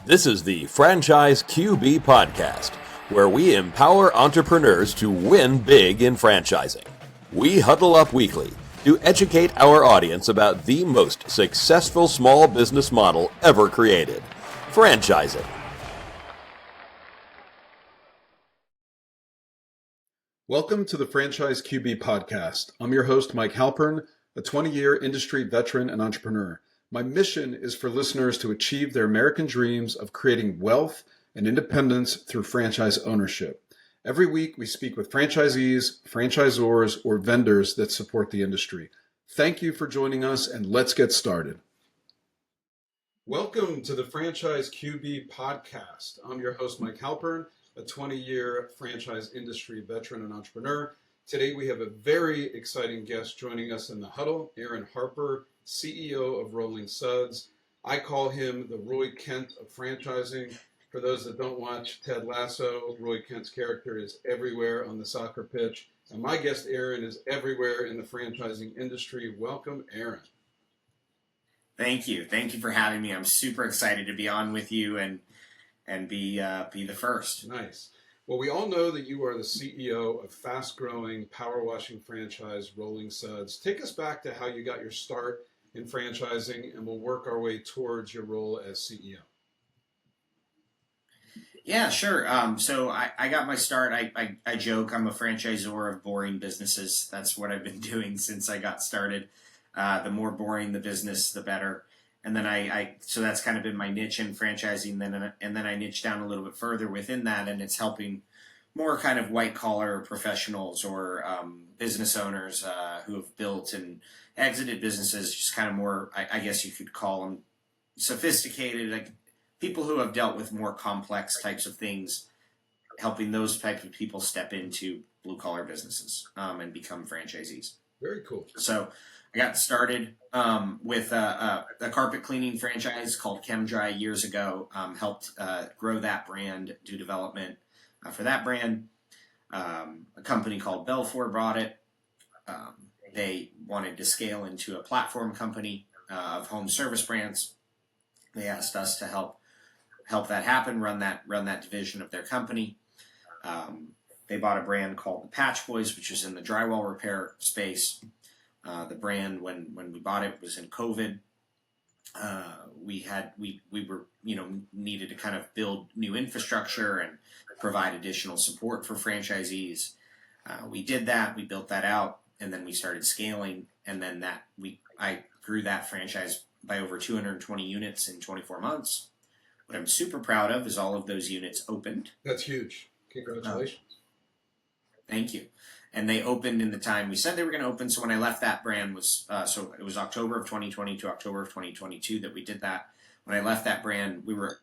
This is the Franchise QB Podcast, where we empower entrepreneurs to win big in franchising. We huddle up weekly to educate our audience about the most successful small business model ever created, franchising. Welcome to the Franchise QB Podcast. I'm your host, Mike Harper, a 20-year industry veteran and entrepreneur. My mission is for listeners to achieve their American dreams of creating wealth and independence through franchise ownership. Every week, we speak with franchisees, franchisors, or vendors that support the industry. Thank you for joining us, and let's get started. Welcome to the Franchise QB Podcast. I'm your host, Mike Harper, a 20-year franchise industry veteran and entrepreneur. Today, we have a very exciting guest joining us in the huddle, Harper, CEO of Rolling Suds. I call him the Roy Kent of franchising. For those that don't watch Ted Lasso, Roy Kent's character is everywhere on the soccer pitch. And my guest, Aaron, is everywhere in the franchising industry. Welcome, Aaron. Thank you. Thank you for having me. I'm super excited to be on with you and be the first. Nice. Well, we all know that you are the CEO of fast-growing power washing franchise Rolling Suds. Take us back to how you got your start in franchising, and we'll work our way towards your role as CEO. Yeah, sure. So I got my start. I joke I'm a franchisor of boring businesses. That's what I've been doing since I got started. The more boring the business, the better. And then so that's kind of been my niche in franchising. And then I niche down a little bit further within that, and it's helping more kind of white collar professionals or business owners who have built and exited businesses, just kind of more, I guess you could call them sophisticated, like people who have dealt with more complex types of things, helping those types of people step into blue collar businesses and become franchisees. Very cool. So I got started with a carpet cleaning franchise called ChemDry years ago, helped grow that brand, do development for that brand. A company called Belfour bought it. They wanted to scale into a platform company of home service brands. They asked us to help that happen, run that division of their company. They bought a brand called the Patch Boys, which is in the drywall repair space. The brand, when we bought it, was in COVID. We were needed to kind of build new infrastructure and provide additional support for franchisees. We did that. We built that out, and then we started scaling. And then I grew that franchise by over 220 units in 24 months. What I'm super proud of is all of those units opened. That's huge. Congratulations. Thank you. And they opened in the time we said they were going to open. So when I left that brand so it was October of 2020 to October of 2022 that we did that. When I left that brand, we were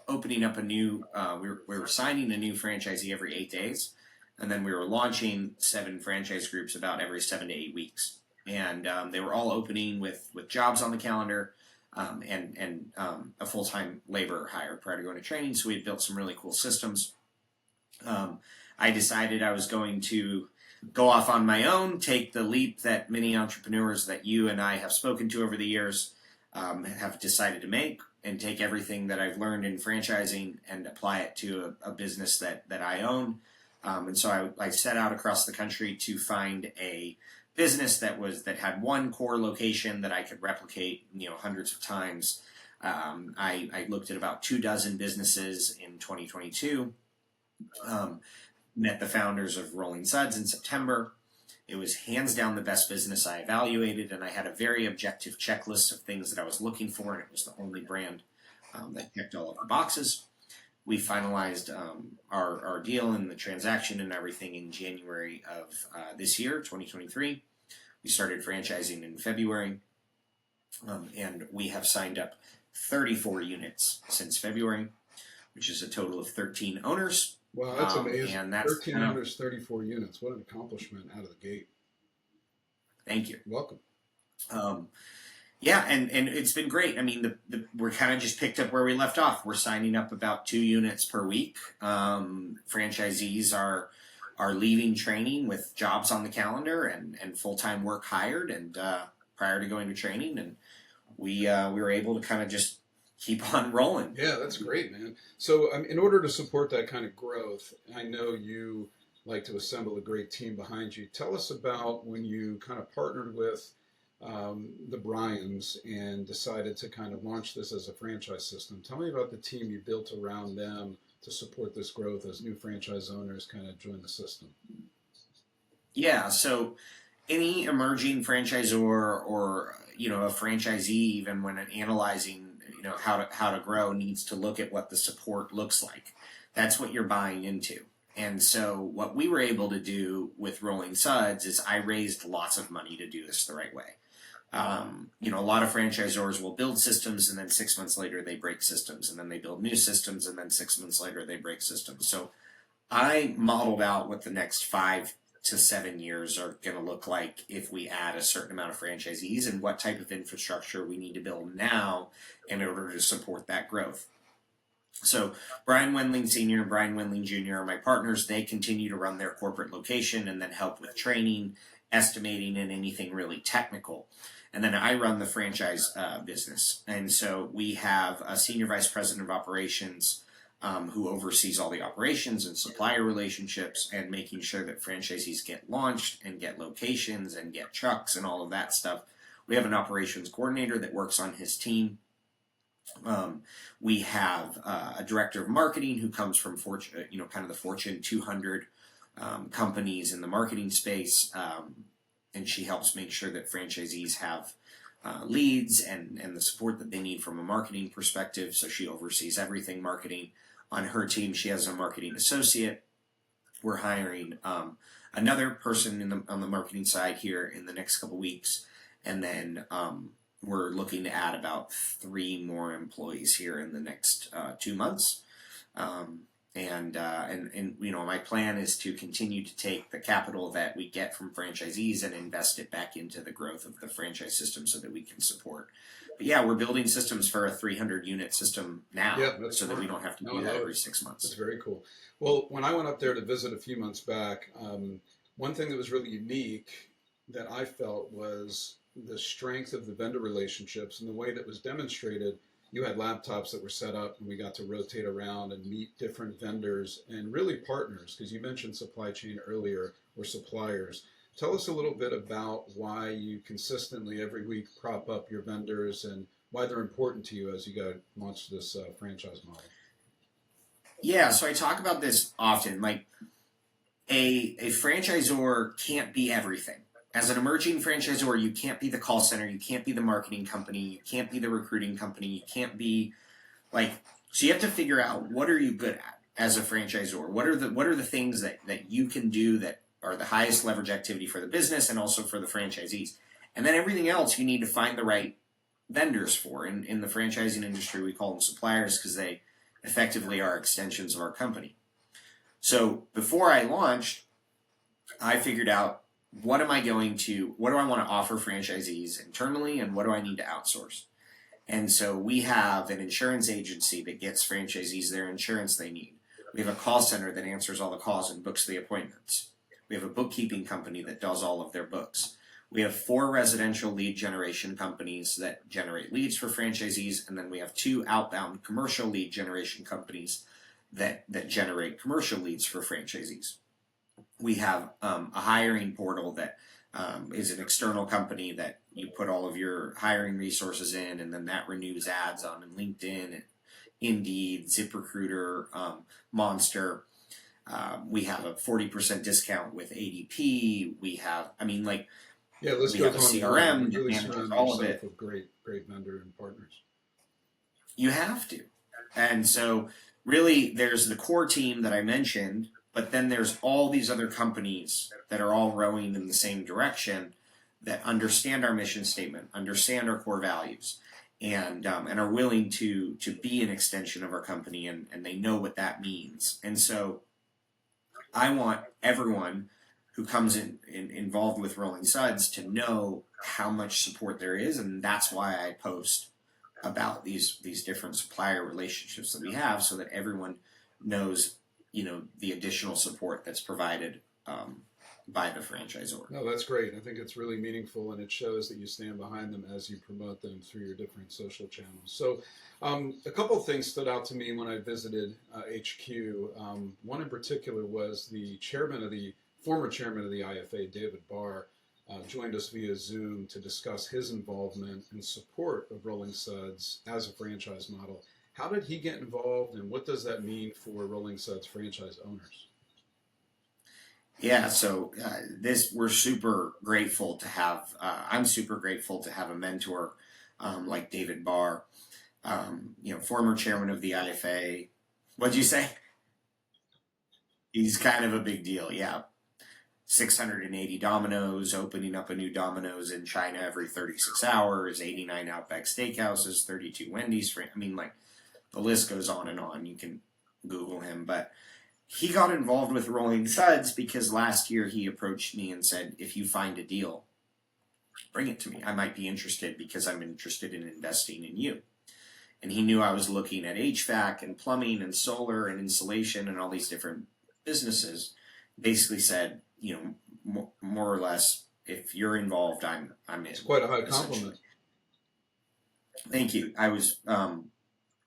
opening up we were signing a new franchisee every 8 days. And then we were launching 7 franchise groups about every 7 to 8 weeks. And they were all opening with jobs on the calendar and a full-time labor hire prior to going to training. So we had built some really cool systems. I decided I was going to go off on my own, take the leap that many entrepreneurs that you and I have spoken to over the years have decided to make, and take everything that I've learned in franchising and apply it to a business that I own. And so I set out across the country to find a business that had one core location that I could replicate, hundreds of times. I looked at about 24 businesses in 2022. Met the founders of Rolling Suds in September. It was hands down the best business I evaluated, and I had a very objective checklist of things that I was looking for, and it was the only brand that checked all of the boxes. We finalized our deal and the transaction and everything in January of this year, 2023. We started franchising in February, and we have signed up 34 units since February, which is a total of 13 owners. Wow, that's amazing. And that's 13 owners, 34 units. What an accomplishment out of the gate. Thank you. Welcome. Yeah, and it's been great. I mean, we're kind of just picked up where we left off. We're signing up about 2 units per week. Franchisees are leaving training with jobs on the calendar and full-time work hired and prior to going to training. And we were able to kind of just keep on rolling. Yeah, that's great, man. So, in order to support that kind of growth, I know you like to assemble a great team behind you. Tell us about when you kind of partnered with the Bryans and decided to kind of launch this as a franchise system. Tell me about the team you built around them to support this growth as new franchise owners kind of join the system. Yeah, so any emerging franchisor or a franchisee, even when analyzing how to grow, needs to look at what the support looks like. That's what you're buying into. And so what we were able to do with Rolling Suds is I raised lots of money to do this the right way. A lot of franchisors will build systems and then 6 months later they break systems, and then they build new systems and then 6 months later they break systems. So I modeled out what the next 5 to 7 years are going to look like if we add a certain amount of franchisees, and what type of infrastructure we need to build now in order to support that growth. So Brian Wendling Sr. and Brian Wendling Jr. are my partners. They continue to run their corporate location and then help with training, estimating, and anything really technical. And then I run the franchise business. And so we have a senior vice president of operations who oversees all the operations and supplier relationships and making sure that franchisees get launched and get locations and get trucks and all of that stuff. We have an operations coordinator that works on his team. We have a director of marketing who comes from Fortune, kind of the Fortune 200 companies in the marketing space, and she helps make sure that franchisees have leads and the support that they need from a marketing perspective. So she oversees everything marketing. On her team, she has a marketing associate. We're hiring another person on the marketing side here in the next couple weeks, and then we're looking to add about 3 more employees here in the next 2 months. And my plan is to continue to take the capital that we get from franchisees and invest it back into the growth of the franchise system so that we can support. But yeah, we're building systems for a 300 unit system now, so that we don't have to do that every 6 months. That's very cool. Well, when I went up there to visit a few months back, one thing that was really unique that I felt was the strength of the vendor relationships and the way that was demonstrated. You had laptops that were set up, and we got to rotate around and meet different vendors and really partners, because you mentioned supply chain earlier, or suppliers. Tell us a little bit about why you consistently every week prop up your vendors and why they're important to you as you go launch this franchise model. Yeah, so I talk about this often. Like a franchisor can't be everything. As an emerging franchisor, you can't be the call center, you can't be the marketing company, you can't be the recruiting company, you can't be so you have to figure out, what are you good at as a franchisor? What are the things that you can do that are the highest leverage activity for the business and also for the franchisees? And then everything else you need to find the right vendors for. In the franchising industry, we call them suppliers because they effectively are extensions of our company. So before I launched, I figured out, what do I want to offer franchisees internally, and what do I need to outsource? And so we have an insurance agency that gets franchisees their insurance they need. We have a call center that answers all the calls and books the appointments. We have a bookkeeping company that does all of their books. We have 4 residential lead generation companies that generate leads for franchisees, and then we have 2 outbound commercial lead generation companies that generate commercial leads for franchisees. We have a hiring portal that is an external company that you put all of your hiring resources in, and then that renews ads on LinkedIn, Indeed, ZipRecruiter, Monster. We have a 40% discount with ADP. We have, let's we go have a CRM, really manages all of it. With great vendor and partners. You have to. And so really there's the core team that I mentioned, but then there's all these other companies that are all rowing in the same direction, that understand our mission statement, understand our core values, and are willing to be an extension of our company, and they know what that means. And so I want everyone who comes involved with Rolling Suds to know how much support there is, and that's why I post about these different supplier relationships that we have, so that everyone knows the additional support that's provided by the franchisor. No, that's great. I think it's really meaningful, and it shows that you stand behind them as you promote them through your different social channels. So, a couple of things stood out to me when I visited HQ. One in particular was the former chairman of the IFA, David Barr, joined us via Zoom to discuss his involvement and support of Rolling Suds as a franchise model. How did he get involved, and what does that mean for Rolling Suds franchise owners? Yeah, so we're super grateful to have. I'm super grateful to have a mentor like David Barr, former chairman of the IFA. What'd you say? He's kind of a big deal, yeah. 680 Domino's, opening up a new Domino's in China every 36 hours, 89 Outback Steakhouses, 32 Wendy's. I mean, like, the list goes on and on. You can Google him. But he got involved with Rolling Suds because last year he approached me and said, if you find a deal, bring it to me. I might be interested because I'm interested in investing in you. And he knew I was looking at HVAC and plumbing and solar and insulation and all these different businesses. Basically said, more or less, if you're involved, I'm in. It's quite a high compliment. Thank you. I was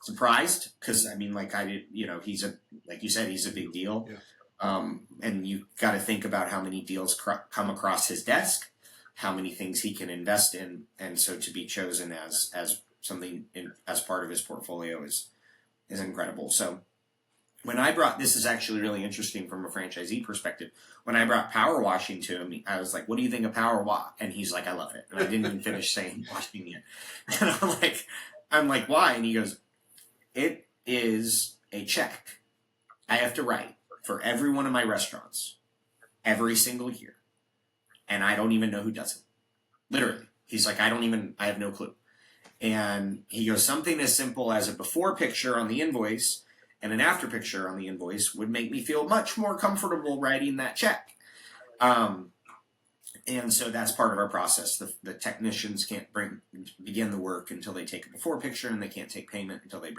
surprised because he's like you said, he's a big deal. Yeah. And you got to think about how many deals come across his desk, how many things he can invest in, and so to be chosen as something as part of his portfolio is incredible. So when I brought, this is actually really interesting from a franchisee perspective. When I brought power washing to him, I was like, "What do you think of power wash?" And he's like, "I love it." And I didn't even finish saying washing yet. And I'm like, "Why?" And he goes, "It is a check I have to write for every one of my restaurants every single year, and I don't even know who does it. Literally, he's like, I have no clue." And he goes, something as simple as a before picture on the invoice and an after picture on the invoice would make me feel much more comfortable writing that check. And so that's part of our process. The technicians can't begin the work until they take a before picture, and they can't take payment until they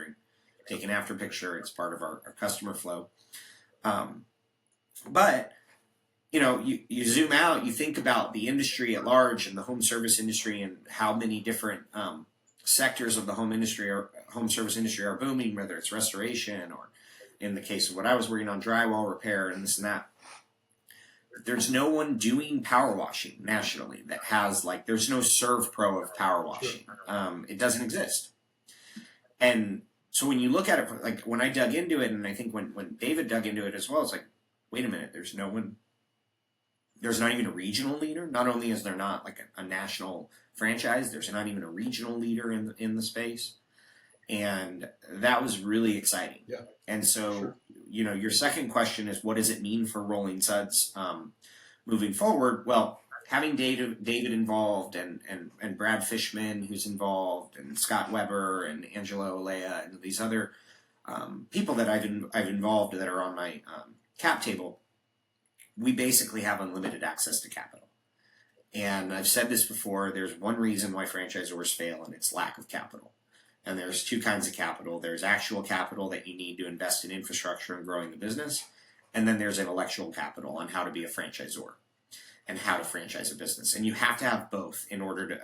take an after picture. It's part of our customer flow. But you zoom out, you think about the industry at large and the home service industry and how many different sectors of the home service industry are booming, whether it's restoration or, in the case of what I was working on, drywall repair and this and that. There's no one doing power washing nationally that has there's no Serve Pro of power washing. It doesn't exist. And so when you look at it, when I dug into it, and I think when David dug into it as well, it's like, wait a minute, there's no one. There's not even a regional leader. Not only is there not a national franchise, there's not even a regional leader in the space, and that was really exciting. Yeah. And so, your second question is, what does it mean for Rolling Suds moving forward? Well, having David involved, and Brad Fishman who's involved, and Scott Weber and Angelo Olea and these other people that I've involved that are on my cap table. We basically have unlimited access to capital. And I've said this before, there's one reason why franchisors fail, and it's lack of capital. And there's two kinds of capital. There's actual capital that you need to invest in infrastructure and growing the business. And then there's intellectual capital on how to be a franchisor and how to franchise a business. And you have to have both in order to,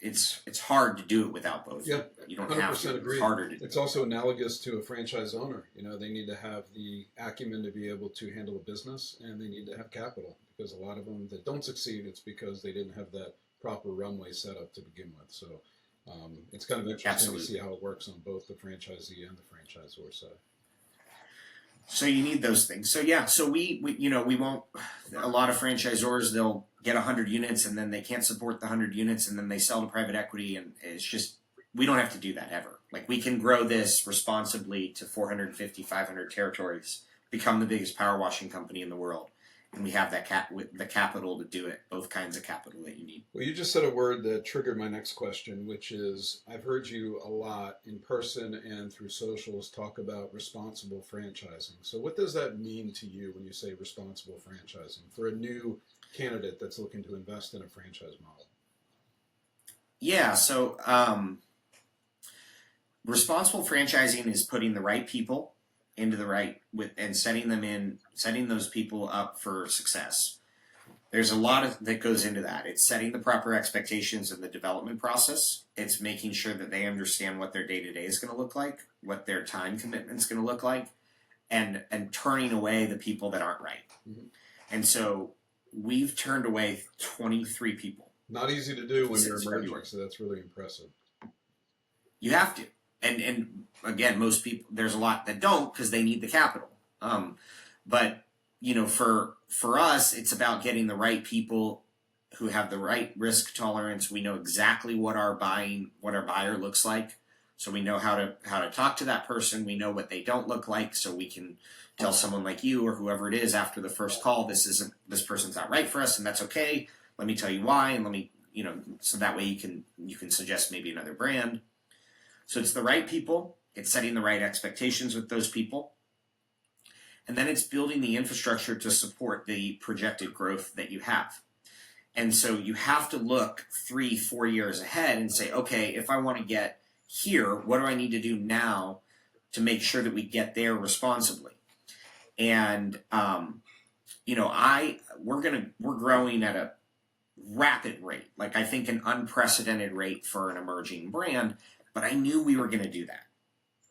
it's hard to do it without both. Yeah, you don't have to. Agree. It's harder to do. It's also analogous to a franchise owner. They need to have the acumen to be able to handle a business, and they need to have capital, because a lot of them that don't succeed, it's because they didn't have that proper runway set up to begin with. So it's kind of interesting Absolutely. to see how it works on both the franchisee and the franchisor side. So you need those things. So yeah, so we won't, a lot of franchisors, they'll get 100 units and then they can't support the 100 units and then they sell to private equity, and it's just, we don't have to do that ever. We can grow this responsibly to 450, 500 territories, become the biggest power washing company in the world. And we have the capital to do it, both kinds of capital that you need. Well, you just said a word that triggered my next question, which is, I've heard you a lot in person and through socials talk about responsible franchising. So what does that mean to you when you say responsible franchising for a new candidate that's looking to invest in a franchise model? Yeah, so responsible franchising is putting the right people into the right with and setting those people up for success. There's a lot that goes into that. It's setting the proper expectations in the development process. It's making sure that they understand what their day-to-day is going to look like, what their time commitment is going to look like, and turning away the people that aren't right. Mm-hmm. And so we've turned away 23 people. Not easy to do when you're emerging, so that's really impressive. You have to. And again, most people, there's a lot that don't because they need the capital. But you know, for us, it's about getting the right people who have the right risk tolerance. We know exactly what our buyer looks like, so we know how to talk to that person. We know what they don't look like, so we can tell someone like you or whoever it is after the first call, this person's not right for us, and that's okay. Let me tell you why, and let me, you know, so that way you can suggest maybe another brand. So it's the right people. It's setting the right expectations with those people. And then it's building the infrastructure to support the projected growth that you have. And so you have to look 3-4 years ahead and say, okay, if I want to get here, what do I need to do now to make sure that we get there responsibly? And, you know, we're growing at a rapid rate, like I think an unprecedented rate for an emerging brand, but I knew we were going to do that.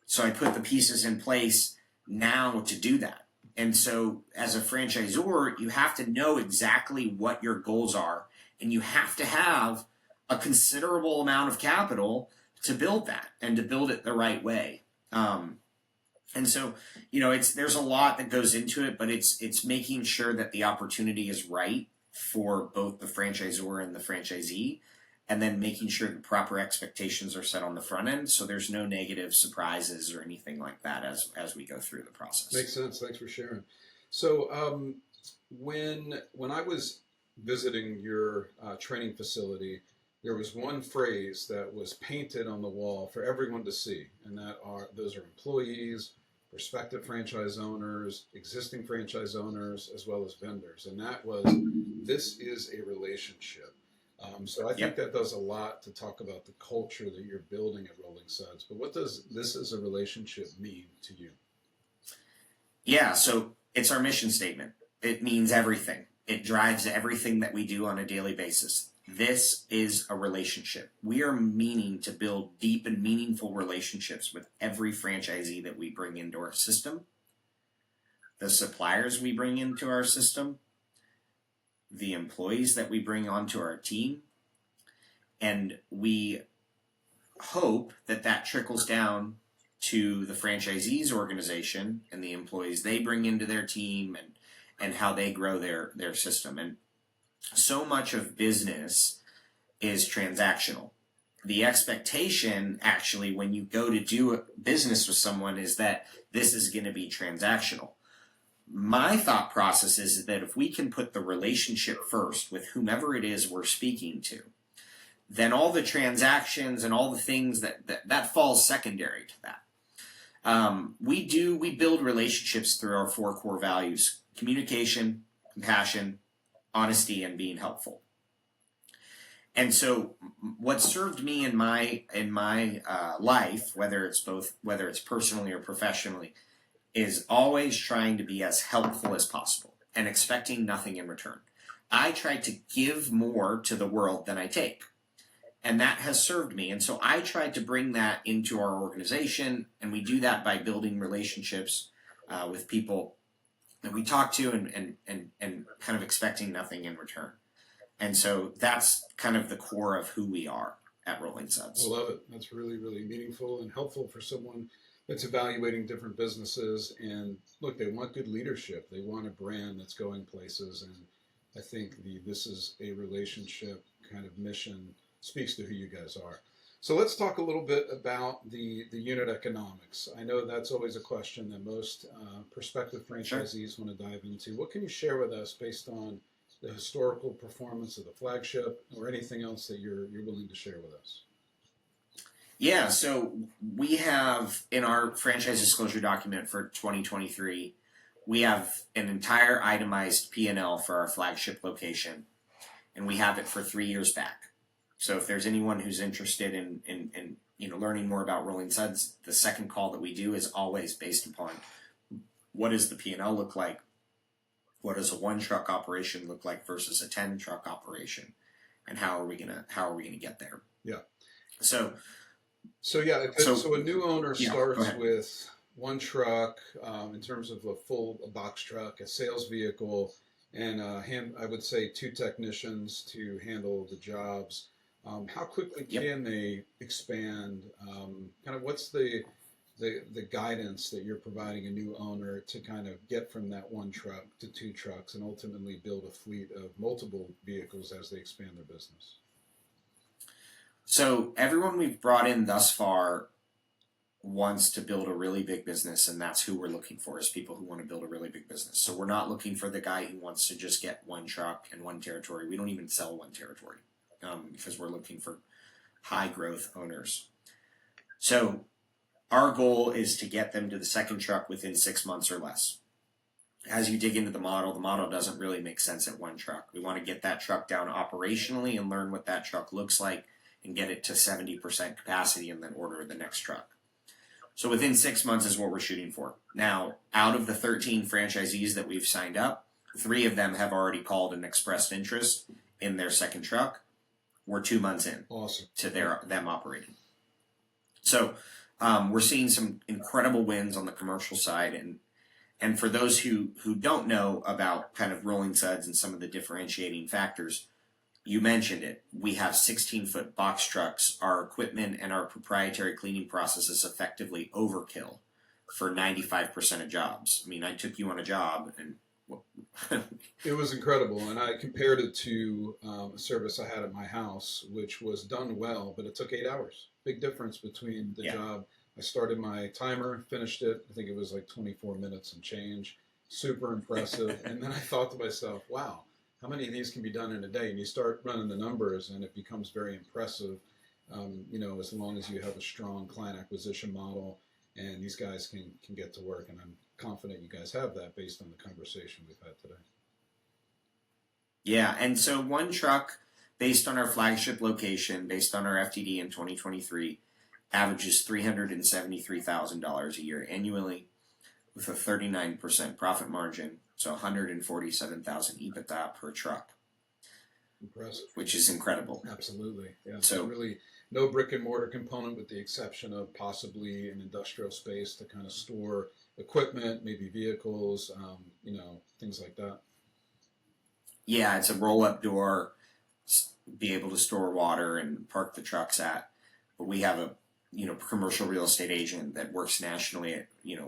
So I put the pieces in place now to do that. And so as a franchisor, you have to know exactly what your goals are, and you have to have a considerable amount of capital to build that and to build it the right way. And so, you know, there's a lot that goes into it, but it's making sure that the opportunity is right for both the franchisor and the franchisee, and then making sure the proper expectations are set on the front end, so there's no negative surprises or anything like that as we go through the process. Makes sense. Thanks for sharing. So when I was visiting your training facility, there was one phrase that was painted on the wall for everyone to see, and those are employees, prospective franchise owners, existing franchise owners, as well as vendors, and that was, this is a relationship. So I think that does a lot to talk about the culture that you're building at Rolling Suds. But what does this as a relationship mean to you? Yeah, so it's our mission statement. It means everything. It drives everything that we do on a daily basis. This is a relationship. We are meaning to build deep and meaningful relationships with every franchisee that we bring into our system, the suppliers we bring into our system, the employees that we bring onto our team, and we hope that trickles down to the franchisees organization and the employees they bring into their team and how they grow their system. And so much of business is transactional. The expectation, actually, when you go to do business with someone, is that this is going to be transactional. My thought process is that if we can put the relationship first with whomever it is we're speaking to, then all the transactions and all the things that falls secondary to that. We build relationships through our 4 core values: communication, compassion, honesty, and being helpful. And so what served me in my life, whether it's personally or professionally, is always trying to be as helpful as possible and expecting nothing in return. I try to give more to the world than I take, and that has served me. And so I tried to bring that into our organization, and we do that by building relationships with people that we talk to and kind of expecting nothing in return. And so that's kind of the core of who we are at Rolling Suds. I love it. That's really, really meaningful and helpful for someone that's evaluating different businesses. And look, they want good leadership. They want a brand that's going places. And I think this is a relationship kind of mission speaks to who you guys are. So let's talk a little bit about the unit economics. I know that's always a question that most prospective franchisees want to dive into. What can you share with us based on the historical performance of the flagship, or anything else that you're willing to share with us? Yeah, so we have in our franchise disclosure document for 2023, we have an entire itemized P&L for our flagship location, and we have it for 3 years back. So if there's anyone who's interested in learning more about Rolling Suds, the second call that we do is always based upon what does the P&L look like? What does a 1-truck operation look like versus a 10-truck operation? And how are we gonna get there? Yeah. So a new owner yeah, starts with 1 truck in terms of a box truck, a sales vehicle, and I would say 2 technicians to handle the jobs. How quickly can they expand? Kind of what's the guidance that you're providing a new owner to kind of get from that 1 truck to 2 trucks and ultimately build a fleet of multiple vehicles as they expand their business? So everyone we've brought in thus far wants to build a really big business, and that's who we're looking for, is people who want to build a really big business. So we're not looking for the guy who wants to just get 1 truck and 1 territory. We don't even sell 1 territory because we're looking for high growth owners. So our goal is to get them to the 2nd truck within 6 months or less. As you dig into the model doesn't really make sense at 1 truck. We want to get that truck down operationally and learn what that truck looks like and get it to 70% capacity and then order the next truck. So within 6 months is what we're shooting for. Now, out of the 13 franchisees that we've signed up, 3 of them have already called and expressed interest in their 2nd truck. We're 2 months in to them operating. So we're seeing some incredible wins on the commercial side. And for those who don't know about kind of Rolling Suds and some of the differentiating factors, you mentioned it. We have 16-foot box trucks. Our equipment and our proprietary cleaning process is effectively overkill for 95% of jobs. I mean, I took you on a job and it was incredible, and I compared it to a service I had at my house, which was done well, but it took 8 hours. Big difference between the job. I started my timer, finished it. I think it was like 24 minutes and change. Super impressive. And then I thought to myself, wow, how many of these can be done in a day? And you start running the numbers, and it becomes very impressive. As long as you have a strong client acquisition model, and these guys can get to work. And I'm confident you guys have that based on the conversation we've had today. Yeah, and so 1 truck, based on our flagship location, based on our FTD in 2023, averages $373,000 a year annually with a 39% profit margin, so $147,000 EBITDA per truck. Impressive. Which is incredible. Absolutely. Yeah. So really no brick and mortar component with the exception of possibly an industrial space to kind of store equipment, maybe vehicles, things like that. Yeah, it's a roll-up door, be able to store water and park the trucks at. But we have a commercial real estate agent that works nationally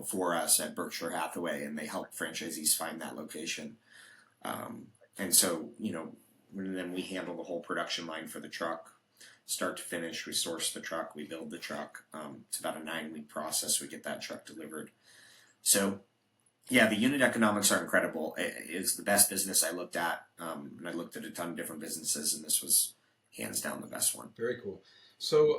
for us at Berkshire Hathaway, and they help franchisees find that location. And so, then we handle the whole production line for the truck, start to finish. We source the truck, we build the truck. It's about a 9-week process. We get that truck delivered. So, yeah, the unit economics are incredible. It's the best business I looked at, and I looked at a ton of different businesses, and this was hands down the best one. Very cool. So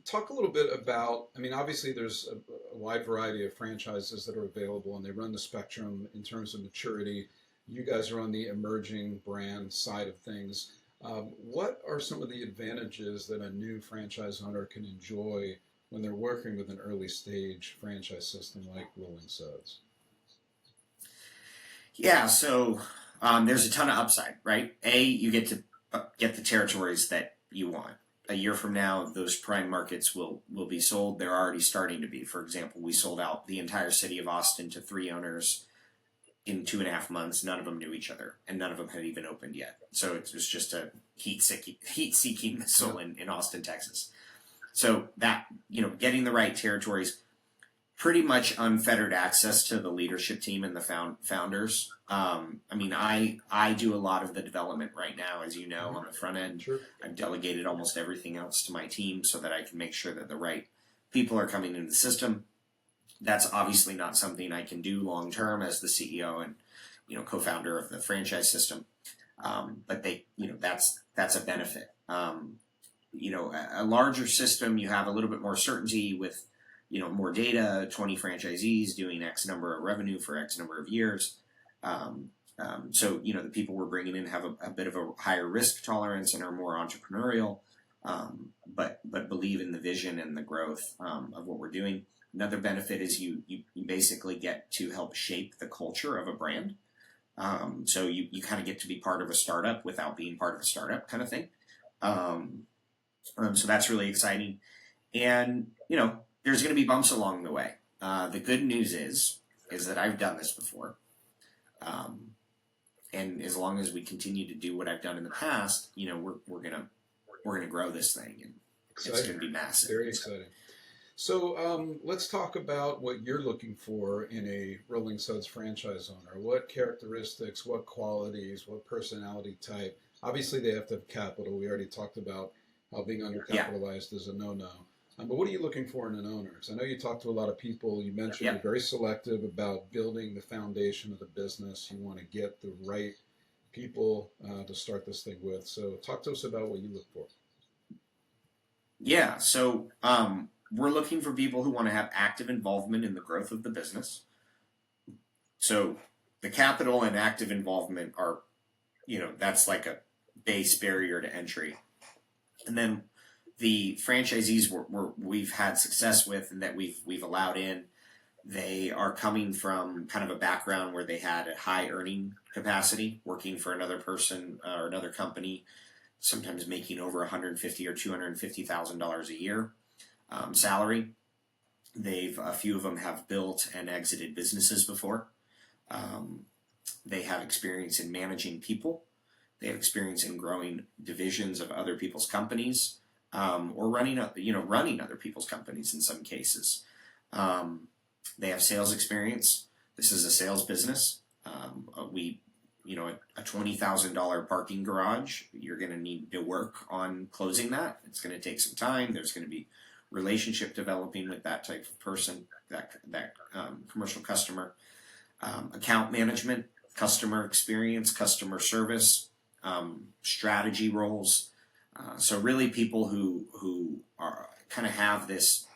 talk a little bit about, obviously there's a wide variety of franchises that are available, and they run the spectrum in terms of maturity. You guys are on the emerging brand side of things. What are some of the advantages that a new franchise owner can enjoy when they're working with an early stage franchise system like Rolling Suds? Yeah, so there's a ton of upside, right? You get to get the territories that you want. A year from now, those prime markets will be sold. They're already starting to be. For example, we sold out the entire city of Austin to 3 owners in 2.5 months. None of them knew each other, and none of them had even opened yet. So it was just a heat-seeking missile in Austin, Texas. So that, getting the right territories, pretty much unfettered access to the leadership team and the founders. I do a lot of the development right now, as you know, on the front end. Sure. I've delegated almost everything else to my team so that I can make sure that the right people are coming into the system. That's obviously not something I can do long term as the CEO and co-founder of the franchise system. But that's a benefit. A larger system, you have a little bit more certainty with more data, 20 franchisees doing X number of revenue for X number of years. So the people we're bringing in have a bit of a higher risk tolerance and are more entrepreneurial, but believe in the vision and the growth of what we're doing. Another benefit is you basically get to help shape the culture of a brand. So you kind of get to be part of a startup without being part of a startup kind of thing. So that's really exciting. And, there's going to be bumps along the way. The good news is that I've done this before. And as long as we continue to do what I've done in the past, we're gonna grow this thing, and Exciting. It's gonna be massive. Very exciting. So let's talk about what you're looking for in a Rolling Suds franchise owner. What characteristics, what qualities, what personality type? Obviously, they have to have capital. We already talked about how being undercapitalized is a no-no. But what are you looking for in an owner? Because I know you talk to a lot of people. You mentioned you're very selective about building the foundation of the business. You want to get the right people to start this thing with. So talk to us about what you look for. Yeah, so we're looking for people who want to have active involvement in the growth of the business. So the capital and active involvement are, that's like a base barrier to entry. And then the franchisees we've had success with and that we've allowed in, they are coming from kind of a background where they had a high earning capacity, working for another person or another company, sometimes making over $150,000 or $250,000 a year salary. A few of them have built and exited businesses before. They have experience in managing people. They have experience in growing divisions of other people's companies. Or running other people's companies in some cases. They have sales experience. This is a sales business. A $20,000 parking garage, you're going to need to work on closing that. It's going to take some time. There's going to be relationship developing with that type of person, that commercial customer. Account management, customer experience, customer service, strategy roles. So really people who are kind of have this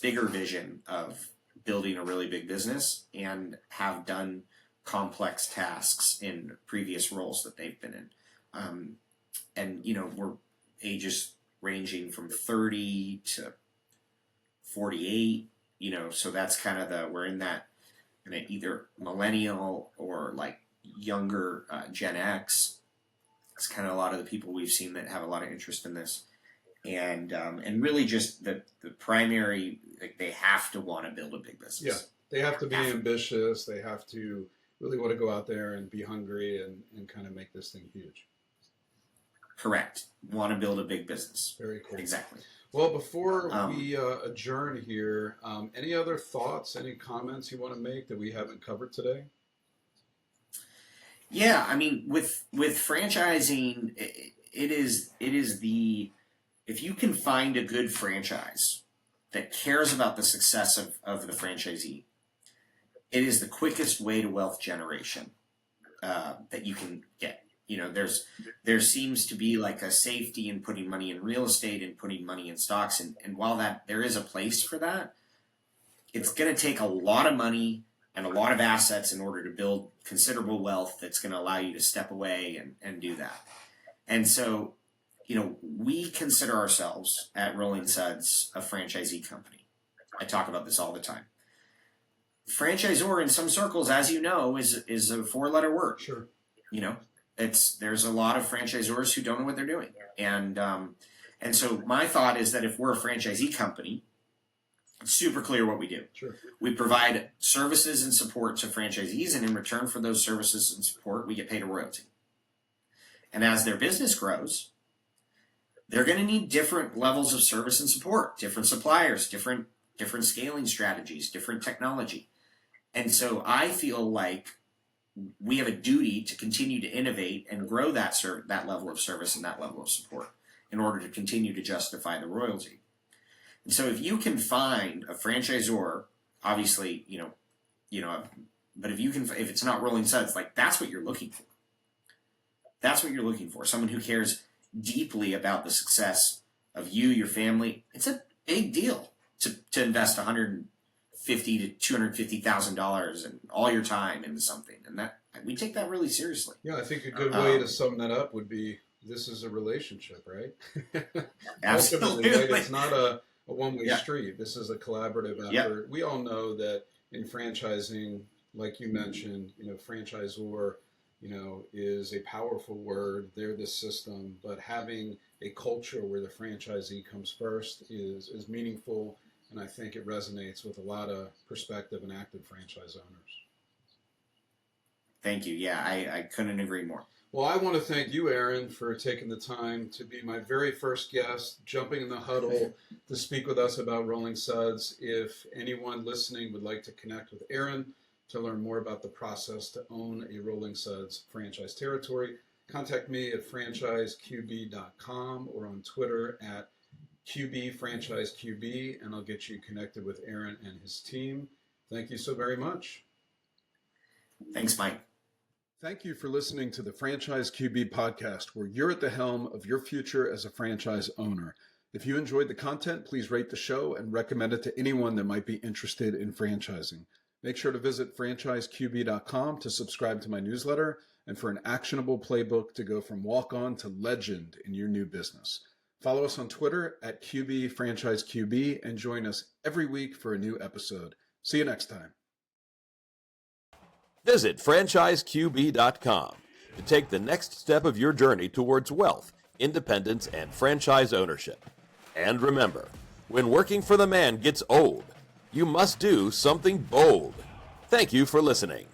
bigger vision of building a really big business and have done complex tasks in previous roles that they've been in. And we're ages ranging from 30 to 48, so that's kind of we're in that either millennial or like younger Gen X. It's kind of a lot of the people we've seen that have a lot of interest in this, and really just the primary, they have to want to build a big business. Yeah, they have to be ambitious. They have to really want to go out there and be hungry and kind of make this thing huge. Correct. Want to build a big business. Very cool. Exactly. Well, before we adjourn here, any other thoughts, any comments you want to make that we haven't covered today? Yeah, I mean, with franchising, it is if you can find a good franchise that cares about the success of the franchisee, it is the quickest way to wealth generation that you can get. There seems to be like a safety in putting money in real estate and putting money in stocks, and while there is a place for that, it's going to take a lot of money and a lot of assets in order to build considerable wealth that's going to allow you to step away and do that. And so, we consider ourselves at Rolling Suds a franchisee company. I talk about this all the time. Franchisor in some circles, as you know, is a 4-letter word. Sure. There's a lot of franchisors who don't know what they're doing. And so my thought is that if we're a franchisee company, it's super clear what we do. Sure. We provide services and support to franchisees, and in return for those services and support, we get paid a royalty. And as their business grows, they're going to need different levels of service and support, different suppliers, different scaling strategies, different technology. And so I feel like we have a duty to continue to innovate and grow that level of service and that level of support in order to continue to justify the royalty. And so if you can find a franchisor, obviously, but if it's not Rolling Suds, that's what you're looking for. That's what you're looking for. Someone who cares deeply about the success of you, your family. It's a big deal to invest $150,000 to $250,000 and all your time into something, and that we take that really seriously. Yeah, I think a good way to sum that up would be this is a relationship, right? Absolutely. Ultimately, right? It's not a one-way street. This is a collaborative effort. Yep. We all know that in franchising, like you mentioned, franchisor, is a powerful word. They're the system, but having a culture where the franchisee comes first is meaningful, and I think it resonates with a lot of prospective and active franchise owners. Thank you. Yeah, I couldn't agree more. Well, I want to thank you, Aaron, for taking the time to be my very first guest, jumping in the huddle to speak with us about Rolling Suds. If anyone listening would like to connect with Aaron to learn more about the process to own a Rolling Suds franchise territory, contact me at franchiseqb.com or on Twitter at QBFranchiseQB, and I'll get you connected with Aaron and his team. Thank you so very much. Thanks, Mike. Thank you for listening to the Franchise QB podcast, where you're at the helm of your future as a franchise owner. If you enjoyed the content, please rate the show and recommend it to anyone that might be interested in franchising. Make sure to visit franchiseqb.com to subscribe to my newsletter and for an actionable playbook to go from walk-on to legend in your new business. Follow us on Twitter at QBFranchiseQB and join us every week for a new episode. See you next time. Visit franchiseqb.com to take the next step of your journey towards wealth, independence, and franchise ownership. And remember, when working for the man gets old, you must do something bold. Thank you for listening.